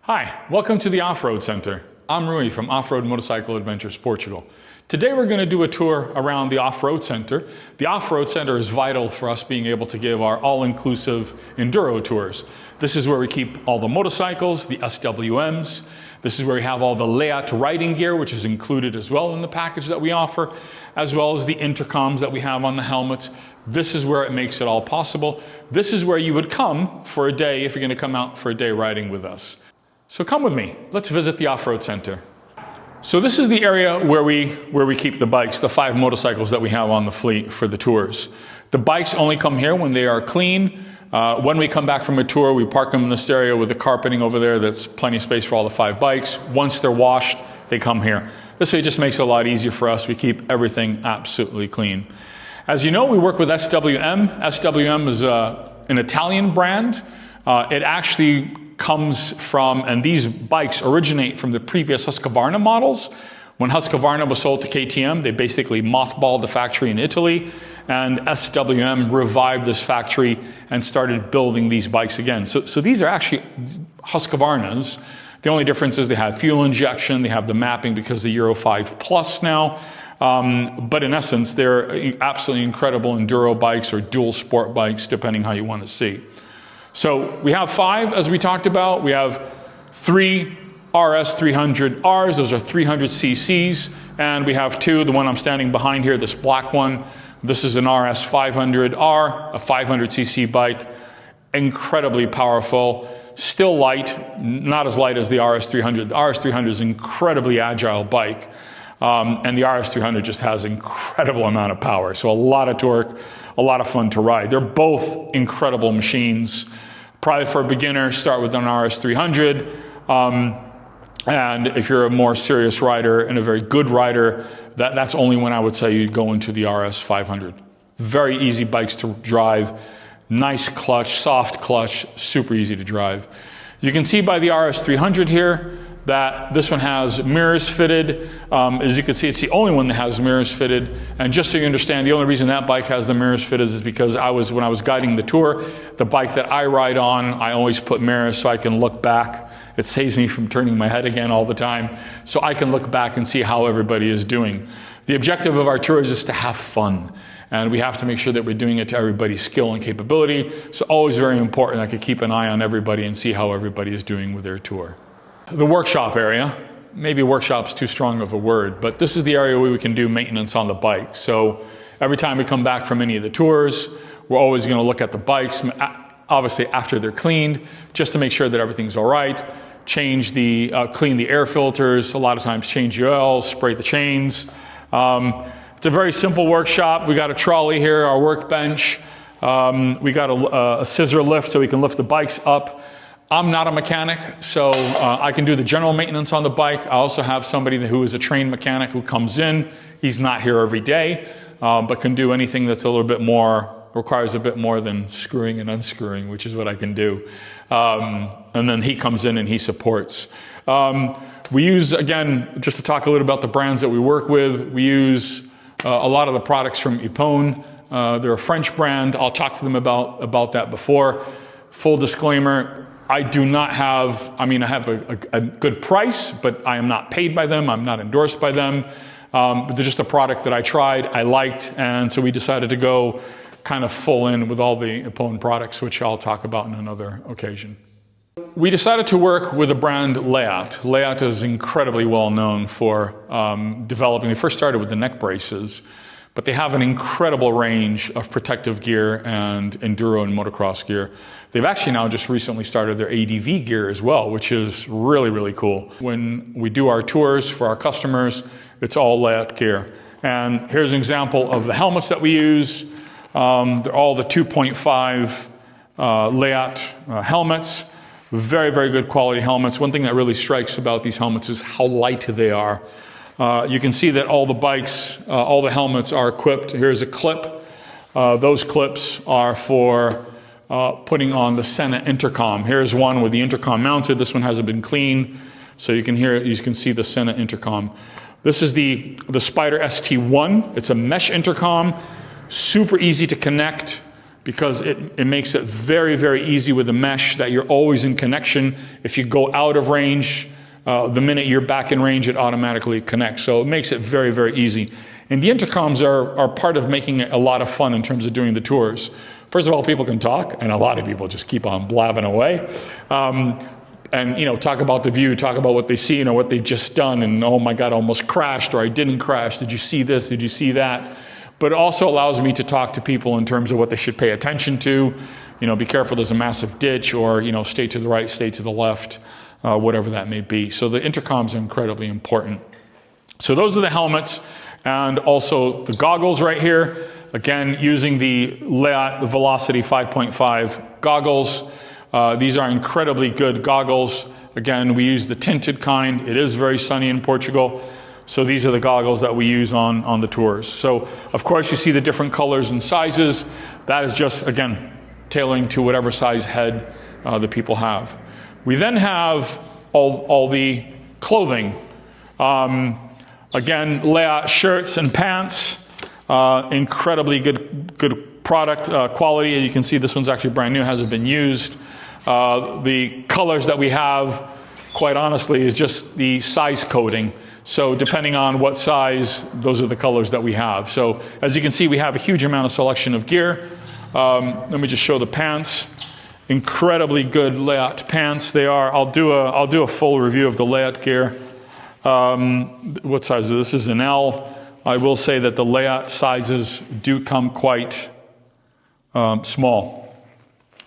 Hi, welcome to the Offroad Centre. I'm Rui from Offroad Motorcycle Adventures, Portugal. Today we're going to do a tour around the Offroad Centre. The Offroad Centre is vital for us being able to give our all-inclusive Enduro tours. This is where we keep all the motorcycles, the SWMs. This is where we have all the layout riding gear, which is included as well in the package that we offer, as well as the intercoms that we have on the helmets. This is where it makes it all possible. This is where you would come for a day if you're going to come out for a day riding with us. So come with me, let's visit the Offroad Centre. So this is the area where we keep the bikes, the 5 motorcycles that we have on the fleet for the tours. The bikes only come here when they are clean. When we come back from a tour, we park them in this area with the carpeting over there. That's plenty of space for all the 5 bikes. Once they're washed, they come here. This way it just makes it a lot easier for us. We keep everything absolutely clean. As you know, we work with SWM. SWM is an Italian brand. It actually comes from, and these bikes originate from the previous Husqvarna models. When Husqvarna was sold to KTM, they basically mothballed the factory in Italy, and SWM revived this factory and started building these bikes again. So these are actually Husqvarnas. The only difference is they have fuel injection, they have the mapping because the Euro 5 Plus now. But in essence, they're absolutely incredible enduro bikes or dual sport bikes, depending how you want to see. So we have 5, as we talked about. We have 3 RS 300Rs, those are 300 cc's, and we have 2, the one I'm standing behind here, this black one. This is an RS 500R, a 500 cc bike, incredibly powerful, still light, not as light as the RS 300. The RS 300 is an incredibly agile bike, and the RS 300 just has an incredible amount of power, so a lot of torque, a lot of fun to ride. They're both incredible machines. Probably for a beginner, start with an RS 300. And if you're a more serious rider and a very good rider, that's only when I would say you'd go into the RS 500. Very easy bikes to drive. Nice clutch, soft clutch, super easy to drive. You can see by the RS 300 here that this one has mirrors fitted. As you can see, it's the only one that has mirrors fitted. And just so you understand, the only reason that bike has the mirrors fitted is because when I was guiding the tour, the bike that I ride on, I always put mirrors so I can look back. It saves me from turning my head again all the time. So I can look back and see how everybody is doing. The objective of our tours is to have fun. And we have to make sure that we're doing it to everybody's skill and capability. So always very important, I could keep an eye on everybody and see how everybody is doing with their tour. The workshop area, maybe workshop's too strong of a word, but this is the area where we can do maintenance on the bike. So every time we come back from any of the tours, we're always going to look at the bikes, obviously after they're cleaned, just to make sure that everything's all right. Clean the air filters, a lot of times change the oil, spray the chains. It's a very simple workshop. We got a trolley here, our workbench. We got a scissor lift so we can lift the bikes up. I'm not a mechanic, so I can do the general maintenance on the bike. I also have somebody who is a trained mechanic who comes in. He's not here every day, but can do anything that's a little bit more, requires a bit more than screwing and unscrewing, which is what I can do. And then he comes in and he supports. We use, again, just to talk a little about the brands that we work with, we use a lot of the products from Epone. They're a French brand. I'll talk to them about that before. Full disclaimer, I do not have, I have a good price, but I am not paid by them. I'm not endorsed by them. But they're just a product that I tried, I liked, and so we decided to go kind of full in with all the Epone products, which I'll talk about in another occasion. We decided to work with the brand Layout. Layout is incredibly well known for developing. They first started with the neck braces, but they have an incredible range of protective gear and enduro and motocross gear. They've actually now just recently started their ADV gear as well, which is really, really cool. When we do our tours for our customers, it's all Layout gear. And here's an example of the helmets that we use. They're all the 2.5 Layout helmets. Very, very good quality helmets. One thing that really strikes about these helmets is how light they are. You can see that all the bikes, all the helmets are equipped. Here's a clip. Those clips are for putting on the Senna intercom. Here's one with the intercom mounted. This one hasn't been cleaned, so you can see the Senna intercom. This is the Spider ST1. It's a mesh intercom, super easy to connect because it makes it very, very easy with the mesh that you're always in connection. If you go out of range, the minute you're back in range, it automatically connects. So it makes it very, very easy. And the intercoms are part of making it a lot of fun in terms of doing the tours. First of all, people can talk, and a lot of people just keep on blabbing away. And talk about the view, talk about what they see, what they've just done, and oh my God, I almost crashed, or I didn't crash. Did you see this? Did you see that? But it also allows me to talk to people in terms of what they should pay attention to. Be careful, there's a massive ditch, or stay to the right, stay to the left, whatever that may be. So the intercoms are incredibly important. So those are the helmets, and also the goggles right here. Again, using the Leat Velocity 5.5 goggles. These are incredibly good goggles. Again, we use the tinted kind. It is very sunny in Portugal. So these are the goggles that we use on the tours. So of course you see the different colors and sizes. That is just, again, tailoring to whatever size head the people have. We then have all the clothing. Again, Leat shirts and pants. Incredibly good product quality. As you can see, this one's actually brand new, hasn't been used. The colors that we have, quite honestly, is just the size coding. So depending on what size, those are the colors that we have. So as you can see, we have a huge amount of selection of gear. Let me just show the pants. Incredibly good Leat pants. They are. I'll do a full review of the Leat gear. What size is this? This is an L. I will say that the Leat sizes do come quite small,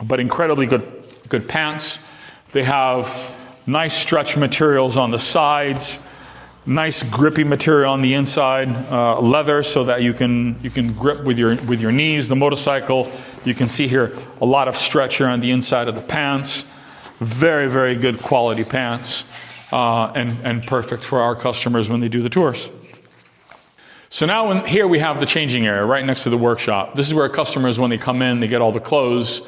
but incredibly good pants. They have nice stretch materials on the sides. Nice grippy material on the inside, leather, so that you can grip with your knees. The motorcycle, you can see here a lot of stretch here on the inside of the pants. Very, very good quality pants, and perfect for our customers when they do the tours. So now here we have the changing area right next to the workshop. This is where customers, when they come in, they get all the clothes.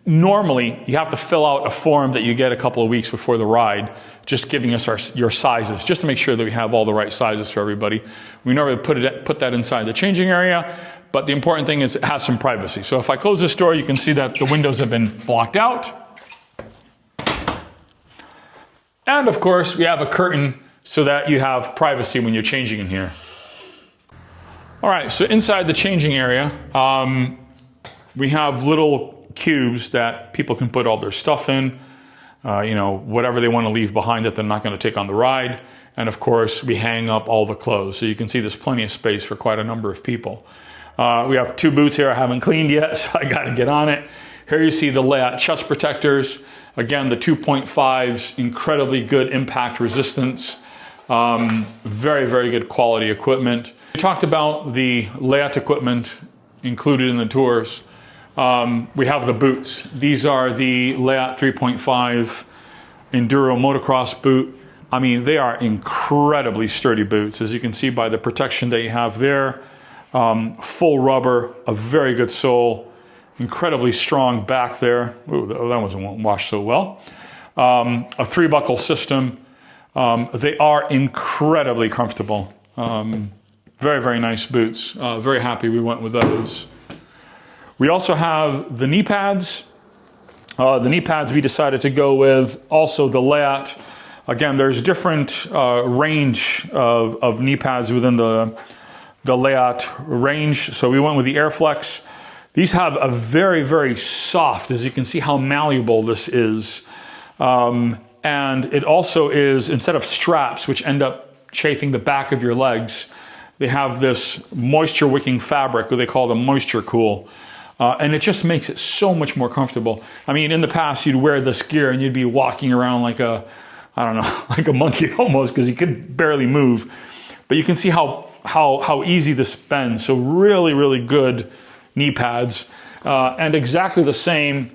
Normally, you have to fill out a form that you get a couple of weeks before the ride, just giving us your sizes, just to make sure that we have all the right sizes for everybody. We normally put that inside the changing area, but the important thing is it has some privacy. So if I close this door, you can see that the windows have been blocked out. And of course, we have a curtain so that you have privacy when you're changing in here. All right, so inside the changing area, we have little cubes that people can put all their stuff in, whatever they want to leave behind that they're not going to take on the ride. And of course, we hang up all the clothes. So you can see there's plenty of space for quite a number of people. We have 2 boots here I haven't cleaned yet, so I got to get on it. Here you see the Leat chest protectors. Again, the 2.5s, incredibly good impact resistance. Very, very good quality equipment. We talked about the Leat equipment included in the tours. We have the boots. These are the Leat 3.5 Enduro motocross boot. I mean, they are incredibly sturdy boots, as you can see by the protection that you have there. Full rubber, a very good sole, incredibly strong back there. Ooh, that wasn't washed so well. A 3-buckle system. They are incredibly comfortable. Very, very nice boots. Very happy we went with those. We also have the knee pads. The knee pads we decided to go with, also the Leat. Again, there's different range of knee pads within the Leat range. So we went with the Airflex. These have a very, very soft, as you can see how malleable this is. And it also is, instead of straps, which end up chafing the back of your legs, they have this moisture wicking fabric, what they call the Moisture Cool. And it just makes it so much more comfortable. I mean, in the past, you'd wear this gear and you'd be walking around like a, I don't know, like a monkey almost, because you could barely move. But you can see how easy this bends. So really, really good knee pads. And exactly the same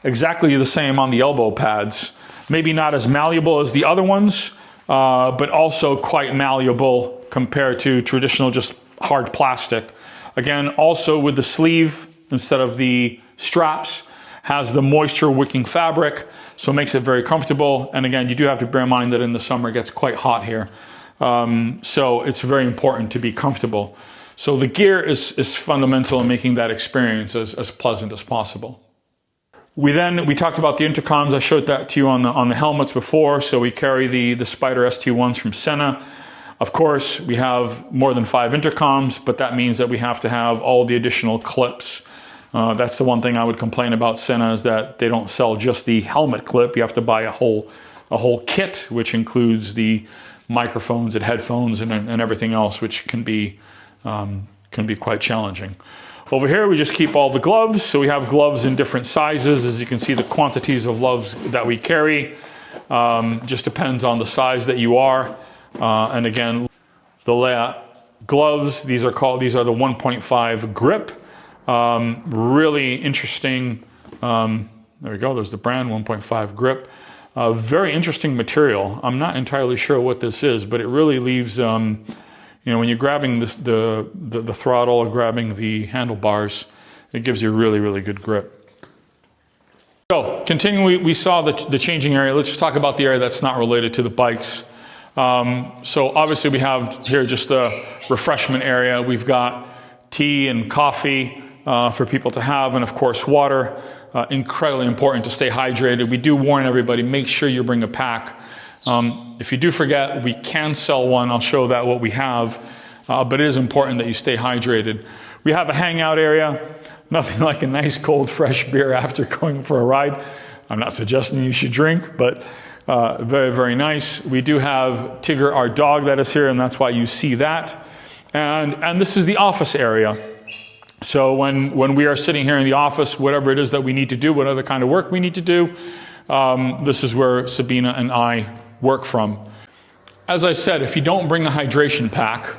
on the elbow pads. Maybe not as malleable as the other ones, but also quite malleable compared to traditional just hard plastic. Again, also with the sleeve, instead of the straps, has the moisture wicking fabric, so it makes it very comfortable. And again, you do have to bear in mind that in the summer it gets quite hot here. So it's very important to be comfortable. So the gear is fundamental in making that experience as pleasant as possible. We talked about the intercoms. I showed that to you on the helmets before. So we carry the Spider ST1s from Senna. Of course, we have more than 5 intercoms, but that means that we have to have all the additional clips. That's the one thing I would complain about Senna, is that they don't sell just the helmet clip. You have to buy a whole kit, which includes the microphones and headphones and everything else, which can be quite challenging. Over here, we just keep all the gloves. So we have gloves in different sizes. As you can see, the quantities of gloves that we carry just depends on the size that you are. And again, the layout gloves, these are the 1.5 grip. Really interesting. There we go. There's the brand, 1.5 grip. Very interesting material. I'm not entirely sure what this is, but it really leaves, when you're grabbing the throttle or grabbing the handlebars, it gives you really, really good grip. So continuing, we saw the changing area. Let's just talk about the area that's not related to the bikes. So obviously we have here just a refreshment area. We've got tea and coffee for people to have, and of course water. Incredibly important to stay hydrated. We do warn everybody, make sure you bring a pack. If you do forget, we can sell one. I'll show that what we have, but it is important that you stay hydrated. We have a hangout area. Nothing like a nice cold fresh beer after going for a ride. I'm not suggesting you should drink, but very, very nice. We do have Tigger, our dog, that is here, and that's why you see that. And this is the office area. So when we are sitting here in the office, whatever it is that we need to do, whatever kind of work we need to do, this is where Sabina and I work from. As I said, if you don't bring a hydration pack,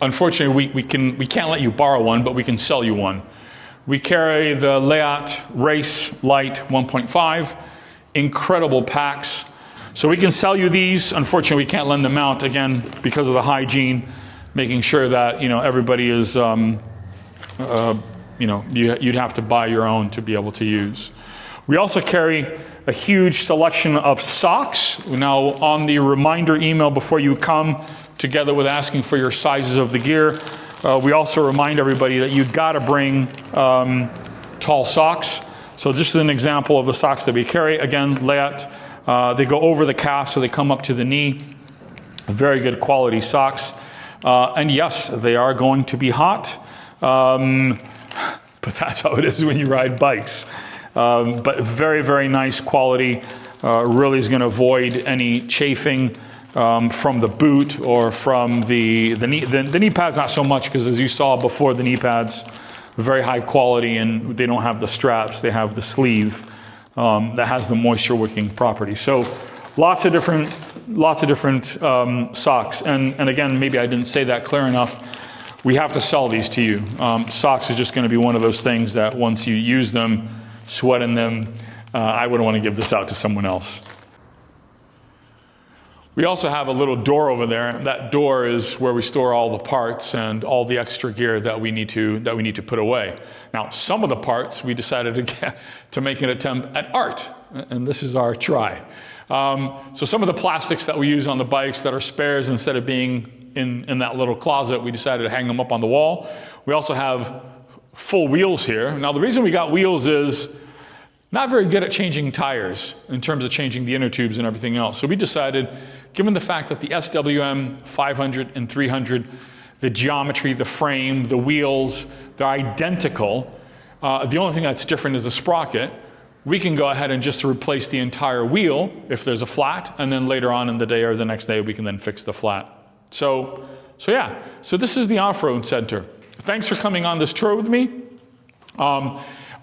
unfortunately we can't let you borrow one, but we can sell you one. We carry the Layout Race Light 1.5, incredible packs. So we can sell you these. Unfortunately, we can't lend them out, again, because of the hygiene, making sure that, everybody is, you'd have to buy your own to be able to use. We also carry a huge selection of socks. Now, on the reminder email before you come, together with asking for your sizes of the gear, we also remind everybody that you've got to bring tall socks. So just as an example of the socks that we carry, again, Layout, they go over the calf, so they come up to the knee. Very good quality socks. And yes, they are going to be hot, but that's how it is when you ride bikes. But very, very nice quality. Really is going to avoid any chafing from the boot or from the knee. The knee pads, not so much, because as you saw before, the knee pads, very high quality, and they don't have the straps. They have the sleeve that has the moisture wicking property. So lots of different socks. And again, maybe I didn't say that clear enough. We have to sell these to you. Socks is just going to be one of those things that once you use them, sweat in them, I wouldn't want to give this out to someone else. We also have a little door over there. That door is where we store all the parts and all the extra gear that we need to put away. Now, some of the parts we decided to make an attempt at art, and this is our try. So some of the plastics that we use on the bikes that are spares, instead of being in that little closet, we decided to hang them up on the wall. We also have full wheels here. Now, the reason we got wheels is not very good at changing tires in terms of changing the inner tubes and everything else. So we decided, given the fact that the SWM 500 and 300, the geometry, the frame, the wheels, they're identical. The only thing that's different is the sprocket. We can go ahead and just replace the entire wheel if there's a flat, and then later on in the day or the next day, we can then fix the flat. So this is the Offroad Centre. Thanks for coming on this tour with me.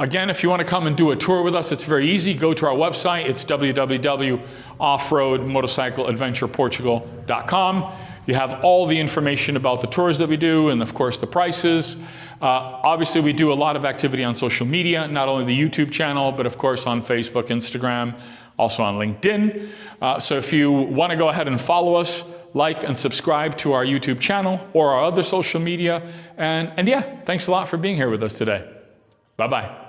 Again, if you want to come and do a tour with us, it's very easy. Go to our website. It's www.offroadmotorcycleadventureportugal.com. You have all the information about the tours that we do and, of course, the prices. Obviously, we do a lot of activity on social media, not only the YouTube channel, but, of course, on Facebook, Instagram, also on LinkedIn. So if you want to go ahead and follow us, like and subscribe to our YouTube channel or our other social media. And yeah, thanks a lot for being here with us today. Bye-bye.